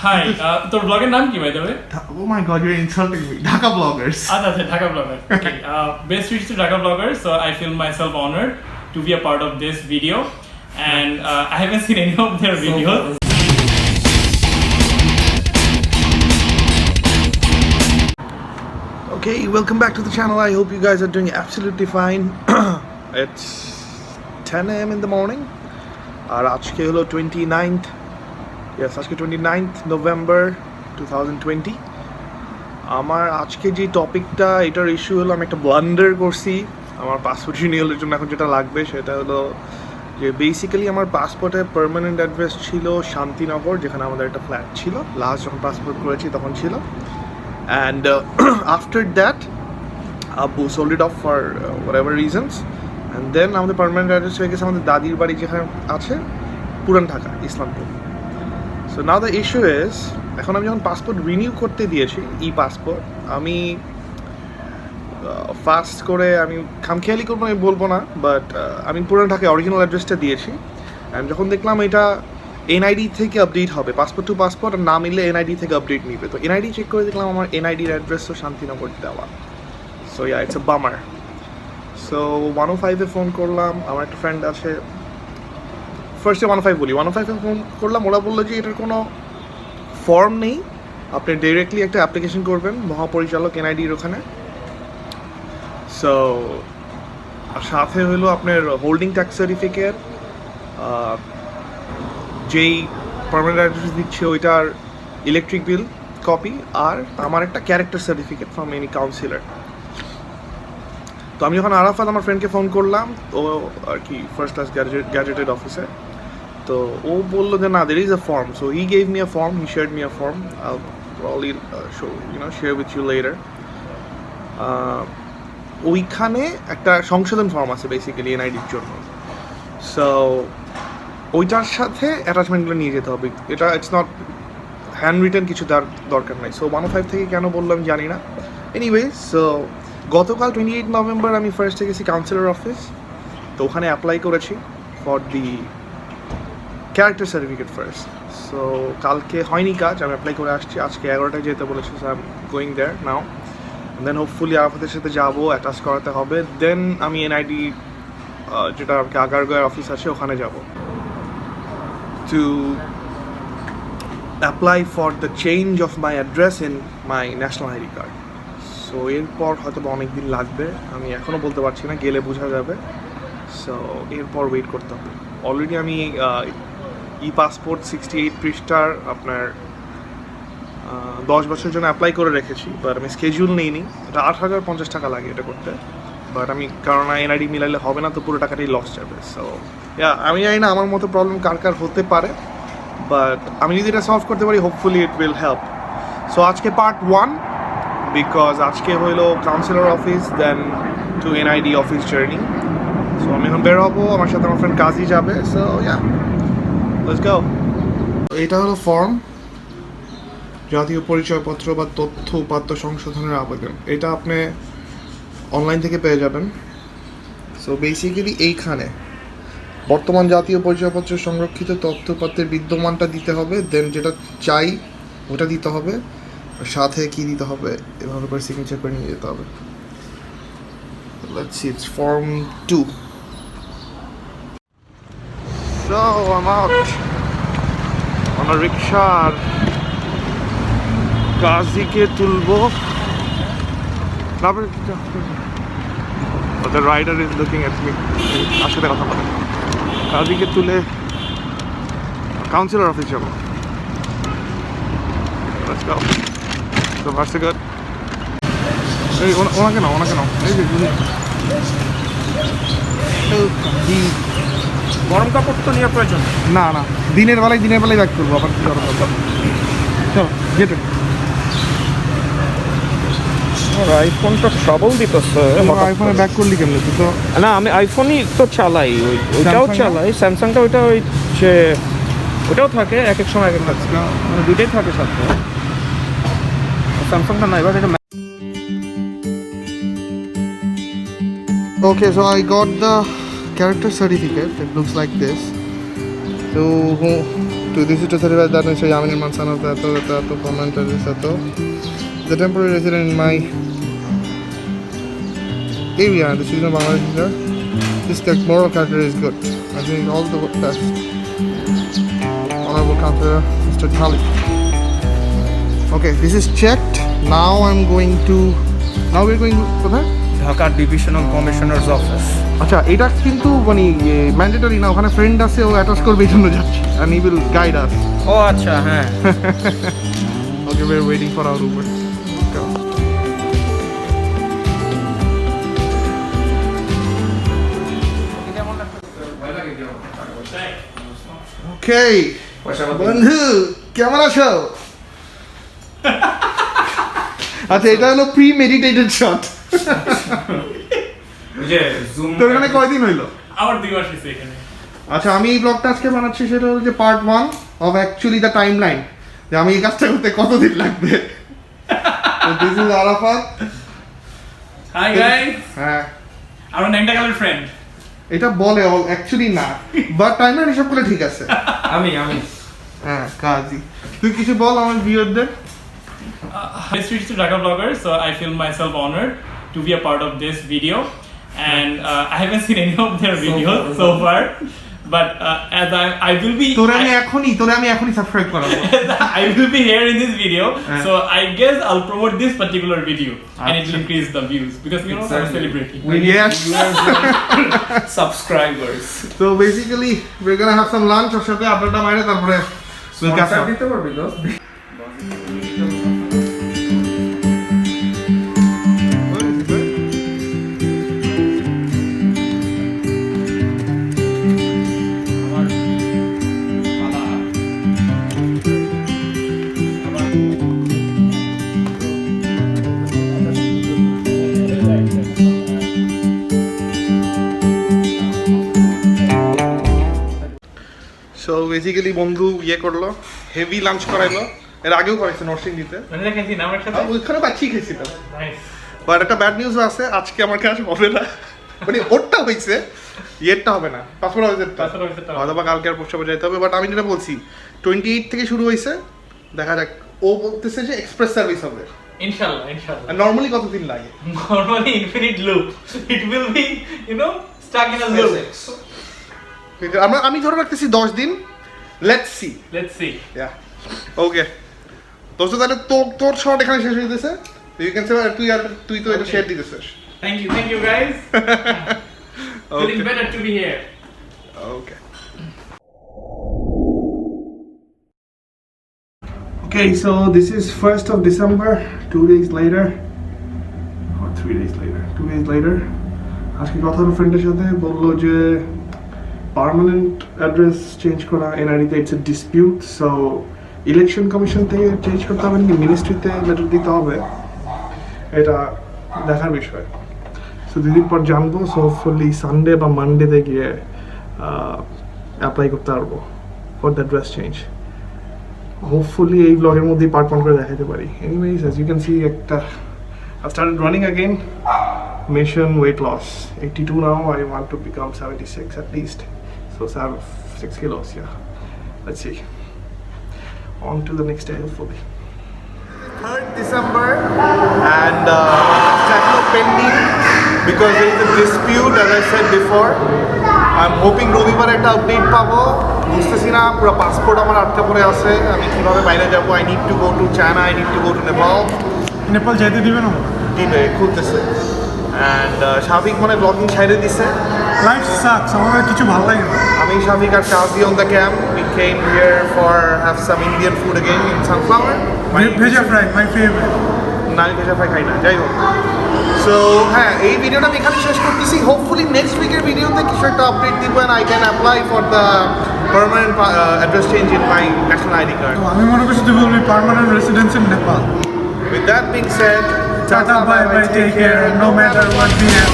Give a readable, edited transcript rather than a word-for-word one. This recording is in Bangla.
হাই তোর ব্লগের নাম কি by the way? Oh my god, you're insulting me. Dhaka bloggers. আচ্ছা Dhaka blogger. Okay, best wishes to Dhaka bloggers. So I feel myself honored to be a part of this video, and I haven't seen any of their videos. Okay, welcome back to the channel. I hope you guys are doing absolutely fine. It's 10 a.m. in the morning. আর আজকে হলো 29th. Yes, আজকে 29th November 2020. আমার আজকে যে টপিকটা এটার ইস্যু হলো আমি একটা ব্লান্ডার করছি আমার পাসপোর্ট রিনিউয়ালের জন্য। এখন যেটা লাগবে সেটা হলো যে বেসিক্যালি আমার পাসপোর্টে পার্মানেন্ট অ্যাড্রেস ছিল শান্তিনগর, যেখানে আমাদের একটা ফ্ল্যাট ছিল লাস্ট যখন পাসপোর্ট করেছি তখন ছিল। অ্যান্ড আফটার দ্যাট আব্বু sold it off for whatever reasons, and then আমাদের পার্মানেন্ট অ্যাড্রেস হয়ে গেছে আমাদের দাদির বাড়ি যেখানে আছে পুরান Dhaka Islampur. So now the issue is, এখন আমি যখন পাসপোর্ট রিনিউ করতে দিয়েছি পাসপোর্ট, আমি ফাস্ট করে আমি খামখেয়ালি করবো আমি বলবো না, বাট আমি পুরান ঢাকায় অরিজিনাল অ্যাড্রেসটা দিয়েছি। অ্যান্ড যখন দেখলাম এটা এনআইডি থেকে আপডেট হবে, পাসপোর্ট টু পাসপোর্ট, আর না মিললে এনআইডি থেকে আপডেট নিবে। তো এনআইডি চেক করে দেখলাম আমার এনআইডির অ্যাড্রেসও শান্তিনগর দেওয়া। So yeah, it's a bummer. So 105-এ ফোন করলাম, আমার একটা ফ্রেন্ড আছে, ফার্স্টে 105 বলি, 105-এ ফোন করলাম। ওরা বললো যে এটার কোনো ফর্ম নেই, আপনি ডিরেক্টলি একটা অ্যাপ্লিকেশন করবেন মহাপরিচালক এনআইডির ওখানে। সো সাথে হলো আপনার হোল্ডিং ট্যাক্স সার্টিফিকেট, যেই পার্মানেন্ট অ্যাড্রেস দিচ্ছে ওইটার ইলেকট্রিক বিল কপি, আর আমার একটা character certificate from any councillor. তো আমি যখন আরাফাত আমার ফ্রেন্ডকে ফোন করলাম, ও আর কি ফার্স্ট ক্লাস গ্যাজেটেড অফিসার, তো ও বললো যে না, there is a form. So he gave me a form, he shared me a form, I'll probably share with you later. ওইখানে একটা সংশোধন ফর্ম আছে বেসিক্যালি এনআইডির জন্য। সো ওইটার সাথে অ্যাটাচমেন্টগুলো নিয়ে যেতে হবে। এটা ইটস নট হ্যান্ড রিটেন, কিছু তার দরকার নাই। সো 105 থেকে কেন বললাম জানি না। এনিওয়ে, সো গতকাল 28 নভেম্বর আমি ফার্স্টে গেছি কাউন্সিলর অফিস, তো ওখানে অ্যাপ্লাই করেছি for the character certificate first. So কালকে হয়নি কাজ, আমি অ্যাপ্লাই করে আসছি, আজকে 11টায় যেতে বলেছি। So I am going there now, then hopefully আরাফাতের সাথে যাবো, অ্যাটাচ করাতে হবে, দেন আমি এনআইডি যেটা আর কি আগারগাঁওয়ের অফিস আছে ওখানে যাব to apply for the change of my address in my national ID card. So এরপর হয়তো অনেক দিন লাগবে, আমি এখনও বলতে পারছি না, গেলে বোঝা যাবে। সো এরপর ওয়েট করতে হবে। অলরেডি আমি পাসপোর্ট 68 পৃষ্ঠার আপনার 10 বছরের জন্য অ্যাপ্লাই করে রেখেছি, বাট আমি স্কেডিউল নিইনি। এটা 8,050 টাকা লাগে এটা করতে, বাট আমি কারণ এনআইডি মিলাইলে হবে না, তো পুরো টাকাটাই লস যাবে। সো আমি জানি না আমার মতো প্রবলেম কার কার হতে পারে, বাট আমি যদি এটা সলভ করতে পারি hopefully it will help. So আজকে পার্ট 1, বিকজ আজকে হইলো councillor office, then to NID office journey. So আমি এখন বের হবো, আমার সাথে আমার ফ্রেন্ড কাজী যাবে। So yeah, let's go. এটা হলো ফর্ম, জাতীয় পরিচয়পত্র বা তথ্য উপাত্ত সংশোধনের আবেদন। এটা আপনি অনলাইন থেকে পেয়ে যাবেন। সো বেসিক্যালি এইখানে বর্তমান জাতীয় পরিচয়পত্র সংরক্ষিত তথ্য উপাত্তের বিদ্যমানটা দিতে হবে, দেন যেটা চাই ওটা দিতে হবে, সাথে কি দিতে হবে এভাবে করে সিগনেচার করে নিয়ে যেতে হবে। Let's see, it's form 2. So I'm out on a rickshaw. কাজীকে তুলবো, the rider is looking at me, তার সাথে কথা বলে। কাজীকে তুলে কাউন্সিলর অফিস যাবো। Let's go. So what's the good? এই ওনাকে নাও, এই যে গরম কাপড় তো নেওয়ার প্রয়োজন না, দিনের বেলায় ব্যাক করবো, আবার কি গরম কাপড়। চলো যেতে। আইফোনটা ট্রাবল দিতেছে। আইফোনে ব্যাক করলি কেমন? তুই তো না, আমি আইফোনই তো চালাই, ওইটাও চালাই, স্যামসাংটা ওইটা ওই যে ওটাও থাকে এক এক সময় এক এক থাকে, মানে দুইটাই থাকে সাথে। স্যামসাংটা না, এবার এটা। Okay, so I got the character certificate. It looks like this. So to this is to certify that Mr. Yamin Mansan of the permanent address the temporary resident in my area, the citizen of Bangladesh. This moral character is good. I think all the best. Honorable Counselor, Mr. Khalid. Okay, this is checked. Now we're going to কোথায়? Dhaka divisional commissioners office. আচ্ছা, এটা কিন্তু মানে ম্যান্ডেটরি না, ওখানে ফ্রেন্ড আছে, ও অ্যাটাচ করবে, এই জন্য যাচ্ছি, and he will guide us. ও আচ্ছা, হ্যাঁ। Okay, we're waiting for our Uber. Go. Okay, বন্ধু কেমন আছো? আচ্ছা, এটা হলো প্রি মেডিটেটেড শট। তোর এখানে কয়দিন হইলো? আমার 2 মাস হয়েছে এখানে। আচ্ছা, আমি এই ব্লগটা আজকে বানাচ্ছি, সেটা হলো যে part 1 of actually the time line, যে আমি এই কাজটা করতে কতদিন লাগবে। This is Arafat. Hi guys. হ্যাঁ, আমার ন্যাংটা কালার ফ্রেন্ড। এটা বলে অ্যাকচুয়ালি না, বাট টাইম লাইন হিসাব করে ঠিক আছে। আমি হ্যাঁ, কাজী তুই কিছু বল আমার ভিউয়ারদের। Best wishes to Dhaka Vloggers. So I feel myself honored to be a part of this video, and I haven't seen any of their videos so far. But as I will be, তোরে আমি এখনই সাবস্ক্রাইব করাবো। I will be here in this video, so I guess I'll promote this particular video, and it will increase the views because you know I'm celebrating. Yes. Subscribers. So basically we're gonna have some lunch ওর সাথে আড্ডা মারে, তারপরে we'll catch up. দিতে পারবি তো? সো বেসিক্যালি বন্ধু করলো, হেভি লাঞ্চ করাইলো, এর আগেও করাইছে নরসিংদীতে, ওইখানে বাচ্চি খেয়েছিলাম। বাট একটা ব্যাড নিউজ আছে, আজকে আমার কাজ হবে না, মানে ওরটা হয়েছে, ইয়েরটা হবে না, পাসপোর্ট অফিসেরটা হয়তো বা কালকে আর পোস্ট অফিসে যেতে হবে। বাট আমি যেটা বলছি 28 থেকে শুরু হয়েছে, দেখা যাক। ও বলতেছে যে এক্সপ্রেস সার্ভিস হবে Inshallah. নর্মালি কতদিন লাগে? Normally infinite loop. It will be, stuck in a loop. আমি ধরে রাখতেছি 10 দিন। Let's see. Yeah. Okay. তো তাহলে তোর শর্ট এখানে শেষ হয়ে গেছে। You can say তুই তো এটা share দিতেছিস। Thank you guys. Feeling better to be here. Okay. Okay, so this is 1st of December, 2 days later, or 3 days later, 2 days later. আজকে কথা হলো ফ্রেন্ডের সাথে, বললো যে পার্মানেন্ট অ্যাড্রেস চেঞ্জ করা এনআরইতে it's a dispute, so election commission থেকে চেঞ্জ করতে হবে নাকি মিনিস্ট্রিতে লেটার দিতে হবে, এটা দেখার বিষয়। সো 2 দিন পর জানবো। সো হোপফুলি সানডে বা মানডেতে গিয়ে অ্যাপ্লাই করতে পারবো for the address change. Hopefully এই ব্লগের মধ্যেই পার্ট 1 করে দেখাতে পারি। Anyways, as you can see, I started running again. Mission weight loss 82 now. I want to become 76 at least, so 6 kilos. Yeah, let's see. On to the next day hopefully. 3rd December and still pending because there is a dispute, as I said before. I'm hoping রবিবার একটা আপডেট পাবো, বুঝতেছি না, পুরো পাসপোর্ট আমার আটকে পড়ে আছে, আমি কিভাবে বাইরে যাব। I need to go to China, I need to go to Nepal যেতে দিবে না, দিবে, খুলতেছে। অ্যান্ড শাফিক মানে ব্লগিং ছেড়ে দিছে, লাইফ সাকস, আমার কিছু ভালো লাগে না। আমি শাফিক আর Kazi on the camp, we came here for have some Indian food again in Sunflower. ভেজা ফ্রাই মাই ফেভারিট। না, আমি ভেজা ফ্রাই খাই না, যাই হোক। সো হ্যাঁ, এই ভিডিওটা আমি এখানে শেষ করতেছি। হোপফুলি নেক্সট উইকের ভিডিওতে কিছু একটা আপডেট দিব, and I can apply for the permanent address change in my national ID card. আমি মনে করছি তুই বলবি permanent residence in Nepal. With that being said, Tata, bye bye, take care, no matter what we have.